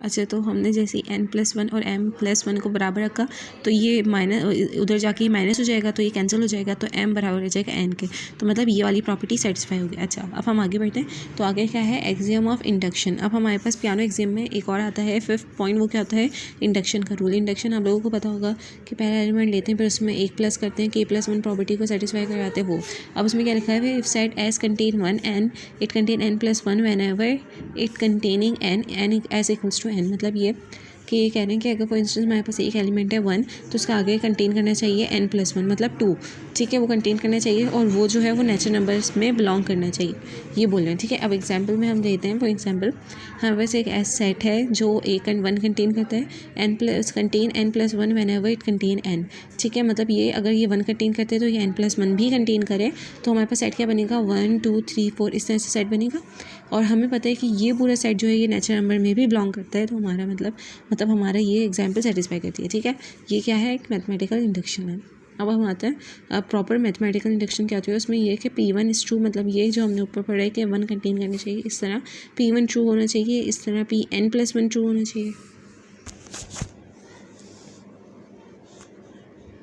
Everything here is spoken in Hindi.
अच्छा, तो हमने जैसे n+1 और m+1 को बराबर रखा तो ये माइनस उधर जाके माइनस हो जाएगा, तो ये कैंसिल हो जाएगा, तो m बराबर हो जाएगा n के। तो मतलब ये वाली प्रॉपर्टी सेटिस्फाई होगी। अच्छा, अब हम आगे बढ़ते हैं। तो आगे क्या है, एक्सियम ऑफ इंडक्शन। अब हमारे पास पियानो एग्जाम में एक और आता है 5th पॉइंट, वो क्या होता है, इंडक्शन का रूल। इंडक्शन आप लोगों को पता होगा कि पहला एलिमेंट लेते हैं, फिर उसमें 1 प्लस करते हैं, k+1 प्रॉपर्टी को सेटिस्फाई करवाते हैं वो। अब उसमें क्या लिखा है, if set S contain 1 and it contain n+1 whenever it containing n as equals to n। मतलब ये कि ये कह रहे हैं कि अगर फॉर इंस्टेंस हमारे पास एक एलिमेंट है 1, तो उसका आगे कंटेन करना चाहिए n+1 मतलब 2। ठीक है, वो कंटेन करना चाहिए और वो जो है वो नेचुरल नंबर्स में बिलोंग करना चाहिए, ये बोल रहे हैं। ठीक है, अब एग्जांपल में हम देते हैं। फॉर एग्जांपल हमारे पास एक एस सेट है जो वन कंटेन करता है, n+1 whenever it contain n। ठीक है, मतलब ये अगर ये 1 कंटेन करते हैं तो ये n+1 भी कंटेन करे, तो हमारे पास सेट क्या बनेगा, 1 2 3 4 इस तरह से सेट बनेगा। और हमें पता है कि ये पूरा सेट जो है ये नेचुरल नंबर में भी बिलोंग करता है, तो हमारा मतलब हमारा ये एग्जाम्पल सेटिस्फाई करती है। ठीक है, ये क्या है, एक मैथमेटिकल इंडक्शन है। अब हम आते हैं, अब प्रॉपर मैथमेटिकल इंडक्शन क्या होती है, उसमें ये कि P1 इज़ ट्रू, मतलब ये जो हमने ऊपर पढ़ा है कि 1 कंटेन करना चाहिए, इस तरह P1 ट्रू होना चाहिए, इस तरह Pn+1 ट्रू होना चाहिए।